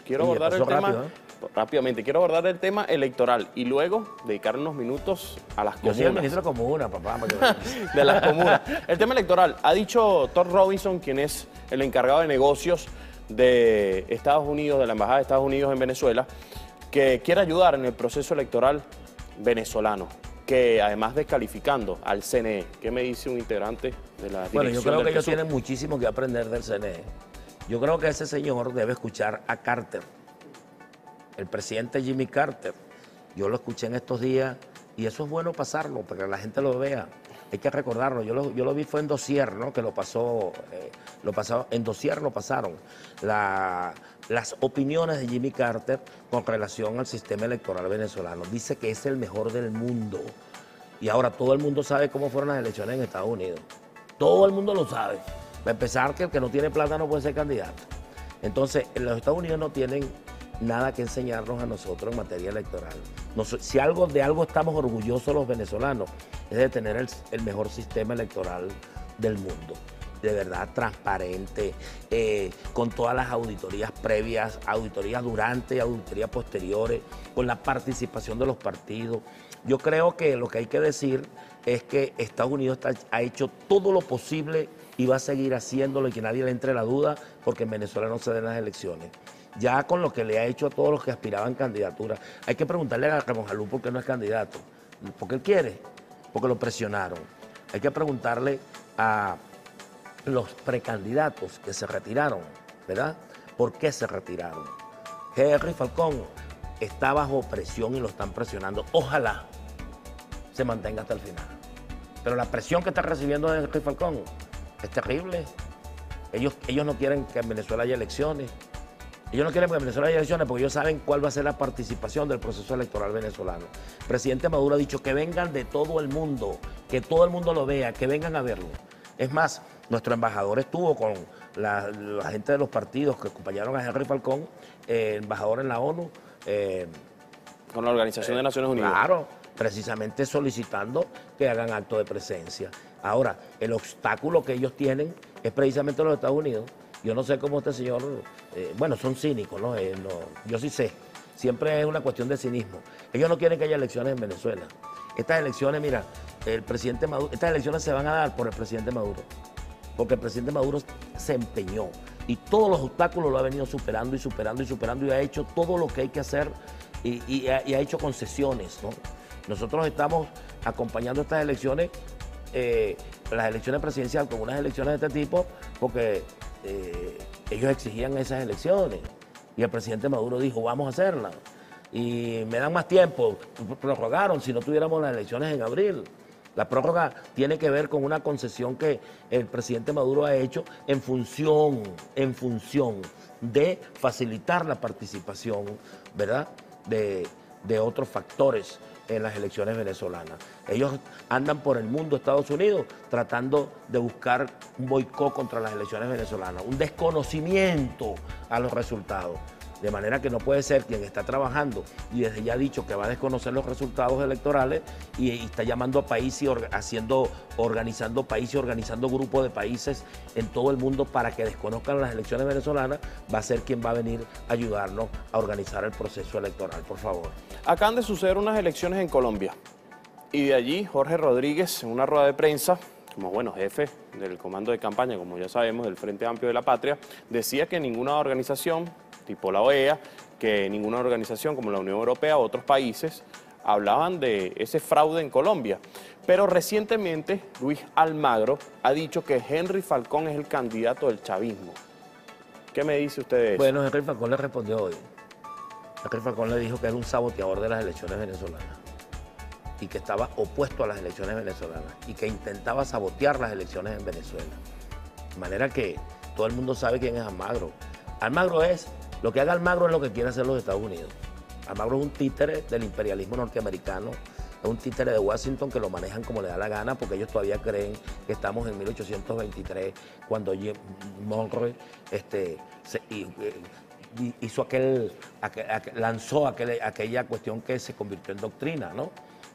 quiero Oye, abordar el pasó tema rápido, rápidamente, quiero abordar el tema electoral y luego dedicar unos minutos a las Yo soy el comunas. ministro de Comuna, papá. Para que veas. De las comunas. El tema electoral, ha dicho Todd Robinson, quien es el encargado de negocios de Estados Unidos, de la Embajada de Estados Unidos en Venezuela, que quiere ayudar en el proceso electoral venezolano, que además descalificando al CNE. ¿Qué me dice un integrante de la dirección Bueno, yo creo del que ellos PSUV? tienen muchísimo que aprender del CNE. Yo creo que ese señor debe escuchar a Carter, el presidente Jimmy Carter. Yo lo escuché en estos días y eso es bueno pasarlo para que la gente lo vea. Hay que recordarlo. Yo lo vi fue en dossier, ¿no? Que lo pasó, en dossier lo pasaron. Las opiniones de Jimmy Carter con relación al sistema electoral venezolano. Dice que es el mejor del mundo. Y ahora todo el mundo sabe cómo fueron las elecciones en Estados Unidos. Todo el mundo lo sabe. Para empezar, que el que no tiene plata no puede ser candidato. Entonces, en los Estados Unidos no tienen nada que enseñarnos a nosotros en materia electoral. Si de algo estamos orgullosos los venezolanos, es de tener el mejor sistema electoral del mundo. De verdad, transparente, con todas las auditorías previas, auditorías durante, auditorías posteriores, con la participación de los partidos. Yo creo que lo que hay que decir es que Estados Unidos ha hecho todo lo posible y va a seguir haciéndolo y que nadie le entre la duda porque en Venezuela no se den las elecciones. Ya con lo que le ha hecho a todos los que aspiraban candidatura. Hay que preguntarle a Ramón Jalú por qué no es candidato. Porque él quiere, porque lo presionaron. Hay que preguntarle a los precandidatos que se retiraron, ¿verdad? ¿Por qué se retiraron? Henry Falcón está bajo presión y lo están presionando. Ojalá se mantenga hasta el final. Pero la presión que está recibiendo Henry Falcón es terrible. Ellos no quieren que en Venezuela haya elecciones. Ellos no quieren que en Venezuela haya elecciones porque ellos saben cuál va a ser la participación del proceso electoral venezolano. El presidente Maduro ha dicho que vengan de todo el mundo, que todo el mundo lo vea, que vengan a verlo. Es más, nuestro embajador estuvo con la gente de los partidos que acompañaron a Henry Falcón, embajador en la ONU. Con la Organización de Naciones Unidas. Claro, precisamente solicitando que hagan acto de presencia. Ahora, el obstáculo que ellos tienen es precisamente los Estados Unidos. Yo no sé cómo este señor, bueno, son cínicos, ¿no? Yo sí sé, siempre es una cuestión de cinismo. Ellos no quieren que haya elecciones en Venezuela. Estas elecciones, mira, el presidente Maduro, estas elecciones se van a dar por el presidente Maduro, porque el presidente Maduro se empeñó y todos los obstáculos lo ha venido superando y superando y superando y ha hecho todo lo que hay que hacer y ha hecho concesiones, ¿no? Nosotros estamos acompañando estas elecciones, las elecciones presidenciales con unas elecciones de este tipo, porque ellos exigían esas elecciones y el presidente Maduro dijo, vamos a hacerlas. Y me dan más tiempo, prorrogaron si no tuviéramos las elecciones en abril. La prórroga tiene que ver con una concesión que el presidente Maduro ha hecho en función de facilitar la participación, ¿verdad?, de otros factores en las elecciones venezolanas. Ellos andan por el mundo, Estados Unidos, tratando de buscar un boicot contra las elecciones venezolanas, un desconocimiento a los resultados. De manera que no puede ser quien está trabajando y desde ya ha dicho que va a desconocer los resultados electorales y está llamando a países, organizando países, organizando grupos de países en todo el mundo para que desconozcan las elecciones venezolanas, va a ser quien va a venir a ayudarnos a organizar el proceso electoral, por favor. Acaban de suceder unas elecciones en Colombia y de allí Jorge Rodríguez, en una rueda de prensa, como bueno, jefe del comando de campaña, como ya sabemos, del Frente Amplio de la Patria, decía que ninguna organización, tipo la OEA, que ninguna organización como la Unión Europea o otros países hablaban de ese fraude en Colombia. Pero recientemente Luis Almagro ha dicho que Henry Falcón es el candidato del chavismo. ¿Qué me dice usted de eso? Bueno, Henry Falcón le respondió hoy. Henry Falcón le dijo que era un saboteador de las elecciones venezolanas y que estaba opuesto a las elecciones venezolanas y que intentaba sabotear las elecciones en Venezuela. De manera que todo el mundo sabe quién es Almagro. Almagro es, lo que haga Almagro es lo que quiere hacer los Estados Unidos. Almagro es un títere del imperialismo norteamericano, es un títere de Washington que lo manejan como le da la gana porque ellos todavía creen que estamos en 1823 cuando Monroe hizo lanzó aquella cuestión que se convirtió en doctrina, ¿no?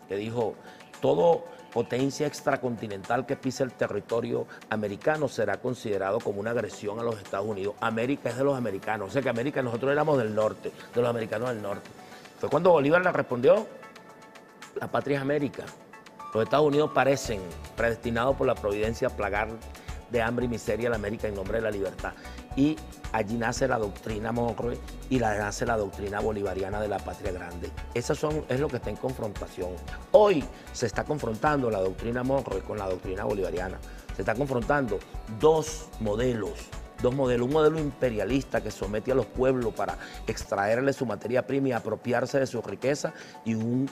Que dijo todo potencia extracontinental que pise el territorio americano será considerado como una agresión a los Estados Unidos. América es de los americanos, o sea que América, nosotros éramos del norte, de los americanos del norte. Fue cuando Bolívar le respondió, la patria es América. Los Estados Unidos parecen predestinados por la providencia a plagar de hambre y miseria a la América en nombre de la libertad. Y allí nace la doctrina Monroe y nace la doctrina bolivariana de la patria grande. Es lo que está en confrontación. Hoy se está confrontando la doctrina Monroe con la doctrina bolivariana. Se está confrontando dos modelos. Un modelo imperialista que somete a los pueblos para extraerle su materia prima y apropiarse de su riqueza, y un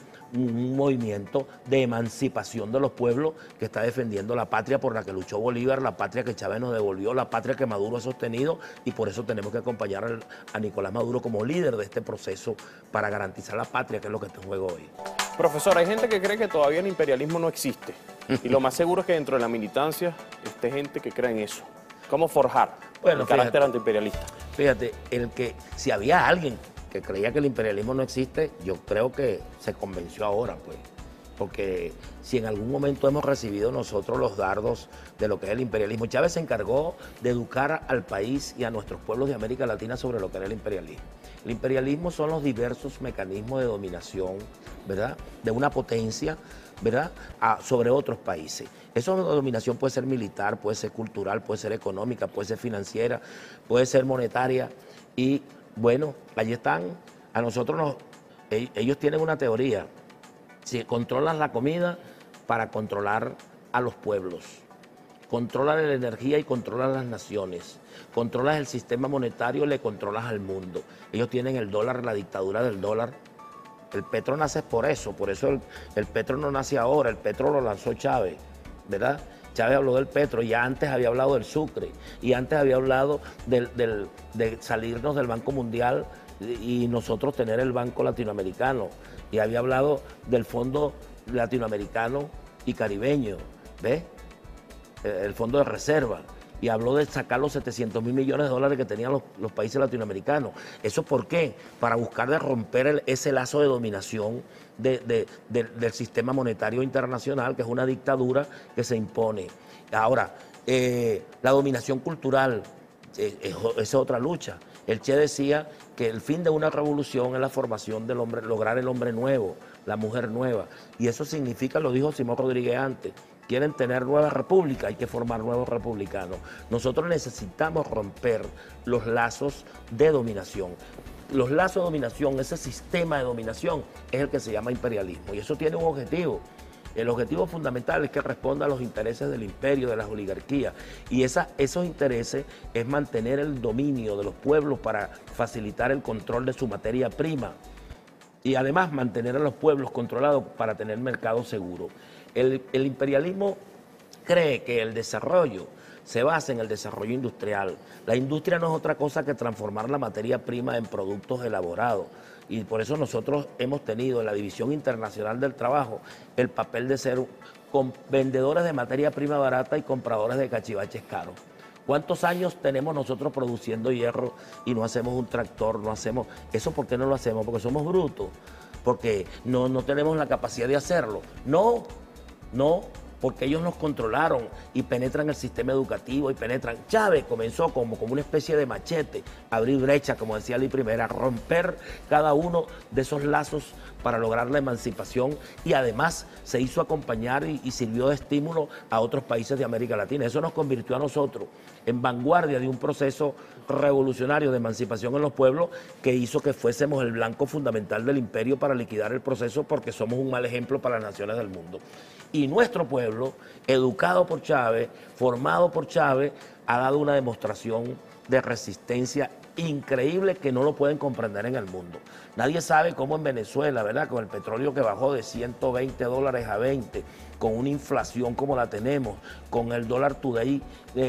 movimiento de emancipación de los pueblos que está defendiendo la patria por la que luchó Bolívar, la patria que Chávez nos devolvió, la patria que Maduro ha sostenido, y por eso tenemos que acompañar a Nicolás Maduro como líder de este proceso para garantizar la patria, que es lo que está en juego hoy. Profesor, hay gente que cree que todavía el imperialismo no existe, y lo más seguro es que dentro de la militancia esté gente que cree en eso. ¿Cómo forjar el carácter antiimperialista? Fíjate, si había alguien que creía que el imperialismo no existe, yo creo que se convenció ahora, pues. Porque si en algún momento hemos recibido nosotros los dardos de lo que es el imperialismo, Chávez se encargó de educar al país y a nuestros pueblos de América Latina sobre lo que era el imperialismo. El imperialismo son los diversos mecanismos de dominación, ¿verdad?, de una potencia, ¿verdad?, sobre otros países. Esa dominación puede ser militar, puede ser cultural, puede ser económica, puede ser financiera, puede ser monetaria. Y bueno, allí están. A nosotros ellos tienen una teoría. Si controlas la comida para controlar a los pueblos, controlas la energía y controlas las naciones, controlas el sistema monetario y le controlas al mundo. Ellos tienen el dólar, la dictadura del dólar. El petro nace por eso el petro no nace ahora, el petro lo lanzó Chávez, ¿verdad? Chávez habló del petro, ya antes había hablado del sucre, y antes había hablado de salirnos del Banco Mundial y nosotros tener el Banco Latinoamericano, y había hablado del Fondo Latinoamericano y Caribeño, ¿ves? El Fondo de Reserva, y habló de sacar los 700.000 millones de dólares que tenían los países latinoamericanos. ¿Eso por qué? Para buscar de romper ese lazo de dominación del sistema monetario internacional, que es una dictadura que se impone. Ahora, la dominación cultural es otra lucha. El Che decía que el fin de una revolución es la formación del hombre, lograr el hombre nuevo, la mujer nueva. Y eso significa, lo dijo Simón Rodríguez antes, quieren tener nueva república, hay que formar nuevos republicanos. Nosotros necesitamos romper los lazos de dominación. Los lazos de dominación, ese sistema de dominación, es el que se llama imperialismo. Y eso tiene un objetivo. El objetivo fundamental es que responda a los intereses del imperio, de las oligarquías. Y esos intereses es mantener el dominio de los pueblos para facilitar el control de su materia prima. Y además mantener a los pueblos controlados para tener mercados seguros. El imperialismo cree que el desarrollo se basa en el desarrollo industrial. La industria no es otra cosa que transformar la materia prima en productos elaborados. Y por eso nosotros hemos tenido en la División Internacional del Trabajo el papel de ser vendedores de materia prima barata y compradores de cachivaches caros. ¿Cuántos años tenemos nosotros produciendo hierro y no hacemos un tractor, no hacemos? ¿Eso por qué no lo hacemos? Porque somos brutos, porque no tenemos la capacidad de hacerlo. No, porque ellos nos controlaron y penetran el sistema educativo y penetran. Chávez comenzó como una especie de machete, abrir brecha, como decía Lee Primera, romper cada uno de esos lazos para lograr la emancipación, y además se hizo acompañar y sirvió de estímulo a otros países de América Latina. Eso nos convirtió a nosotros en vanguardia de un proceso revolucionario de emancipación en los pueblos que hizo que fuésemos el blanco fundamental del imperio para liquidar el proceso, porque somos un mal ejemplo para las naciones del mundo. Y nuestro pueblo, educado por Chávez, formado por Chávez, ha dado una demostración de resistencia increíble que no lo pueden comprender en el mundo. Nadie sabe cómo en Venezuela, ¿verdad?, con el petróleo que bajó de 120 dólares a 20, con una inflación como la tenemos, con el dólar today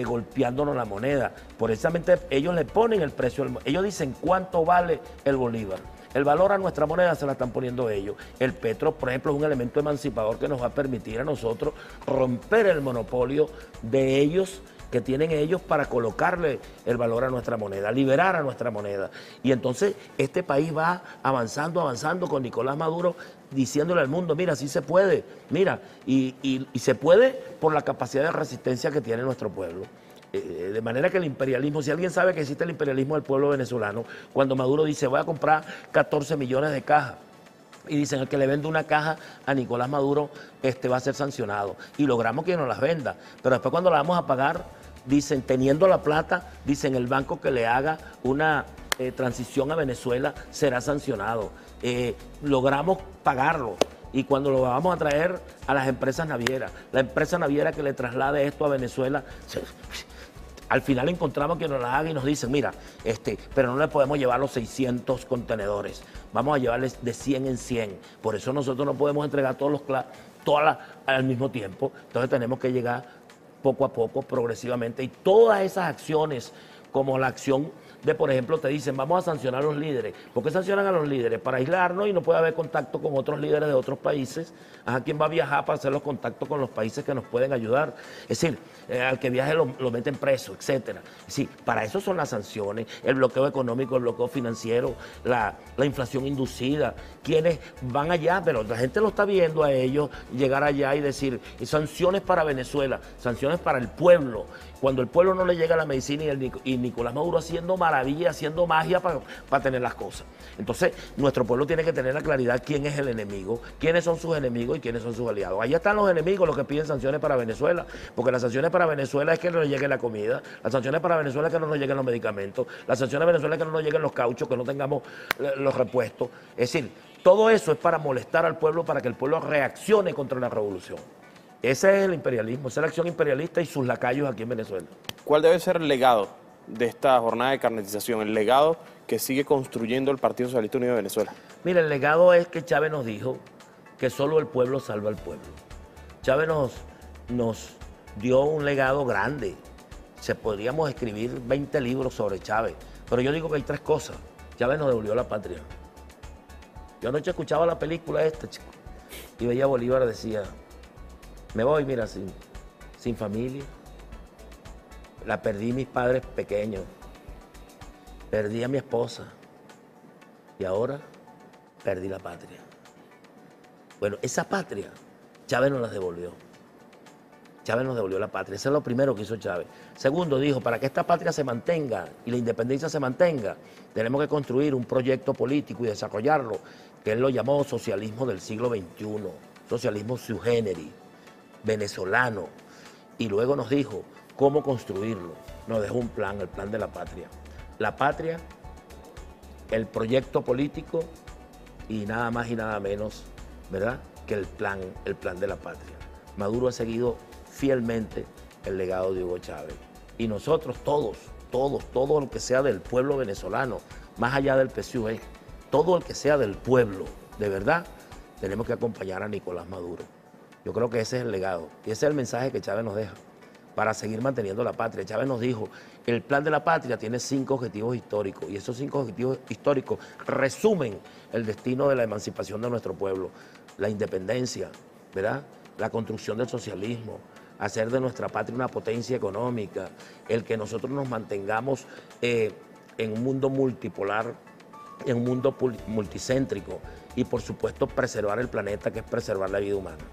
golpeándonos la moneda. Precisamente ellos le ponen el precio, ellos dicen cuánto vale el bolívar. El valor a nuestra moneda se la están poniendo ellos. El petro, por ejemplo, es un elemento emancipador que nos va a permitir a nosotros romper el monopolio de ellos que tienen ellos para colocarle el valor a nuestra moneda, liberar a nuestra moneda. Y entonces este país va avanzando, avanzando con Nicolás Maduro, diciéndole al mundo, mira, sí se puede, mira, y se puede por la capacidad de resistencia que tiene nuestro pueblo. De manera que el imperialismo, si alguien sabe que existe el imperialismo del pueblo venezolano, cuando Maduro dice, voy a comprar 14 millones de cajas, y dicen, el que le vende una caja a Nicolás Maduro va a ser sancionado. Y logramos que nos las venda. Pero después cuando la vamos a pagar, dicen, teniendo la plata, dicen, el banco que le haga una transición a Venezuela será sancionado. Logramos pagarlo. Y cuando lo vamos a traer a las empresas navieras, la empresa naviera que le traslade esto a Venezuela, al final encontramos que nos la haga y nos dicen, mira, pero no le podemos llevar los 600 contenedores, vamos a llevarles de 100 en 100. Por eso nosotros no podemos entregar todas al mismo tiempo. Entonces tenemos que llegar poco a poco, progresivamente. Y todas esas acciones, como la acción de, por ejemplo, te dicen, vamos a sancionar a los líderes. ¿Por qué sancionan a los líderes? Para aislarnos y no puede haber contacto con otros líderes de otros países. ¿Quién va a viajar para hacer los contactos con los países que nos pueden ayudar? Es decir, al que viaje lo meten preso, etcétera. Es decir, para eso son las sanciones, el bloqueo económico, el bloqueo financiero, la inflación inducida. Quienes van allá, pero la gente lo está viendo a ellos llegar allá y decir, sanciones para Venezuela, sanciones para el pueblo. Cuando el pueblo no le llega la medicina y Nicolás Maduro haciendo maravilla, haciendo magia para tener las cosas. Entonces, nuestro pueblo tiene que tener la claridad quién es el enemigo, quiénes son sus enemigos y quiénes son sus aliados. Ahí están los enemigos, los que piden sanciones para Venezuela, porque las sanciones para Venezuela es que no nos llegue la comida, las sanciones para Venezuela es que no nos lleguen los medicamentos, las sanciones para Venezuela es que no nos lleguen los cauchos, que no tengamos los repuestos. Es decir, todo eso es para molestar al pueblo, para que el pueblo reaccione contra la revolución. Ese es el imperialismo, esa es la acción imperialista y sus lacayos aquí en Venezuela. ¿Cuál debe ser el legado de esta jornada de carnetización, el legado que sigue construyendo el Partido Socialista Unido de Venezuela? Mira, el legado es que Chávez nos dijo que solo el pueblo salva al pueblo. Chávez nos dio un legado grande. Podríamos escribir 20 libros sobre Chávez, pero yo digo que hay 3 cosas. Chávez nos devolvió la patria. Yo anoche escuchaba la película chico, y veía a Bolívar, decía, me voy, mira, sin familia. La perdí mis padres pequeños. Perdí a mi esposa. Y ahora perdí la patria. Bueno, esa patria, Chávez nos la devolvió. Chávez nos devolvió la patria. Eso es lo primero que hizo Chávez. Segundo, dijo, para que esta patria se mantenga y la independencia se mantenga, tenemos que construir un proyecto político y desarrollarlo, que él lo llamó socialismo del siglo XXI, socialismo sui generis, venezolano. Y luego nos dijo cómo construirlo. Nos dejó un plan, el plan de la patria. La patria, el proyecto político y nada más y nada menos, ¿verdad?, que el plan de la patria. Maduro ha seguido fielmente el legado de Hugo Chávez. Y nosotros todo lo que sea del pueblo venezolano, más allá del PSUV, todo el que sea del pueblo, de verdad, tenemos que acompañar a Nicolás Maduro. Yo creo que ese es el legado y ese es el mensaje que Chávez nos deja para seguir manteniendo la patria. Chávez nos dijo, el plan de la patria tiene 5 objetivos históricos y esos 5 objetivos históricos resumen el destino de la emancipación de nuestro pueblo. La independencia, ¿verdad?, la construcción del socialismo, hacer de nuestra patria una potencia económica, el que nosotros nos mantengamos en un mundo multipolar, en un mundo multicéntrico y por supuesto preservar el planeta, que es preservar la vida humana.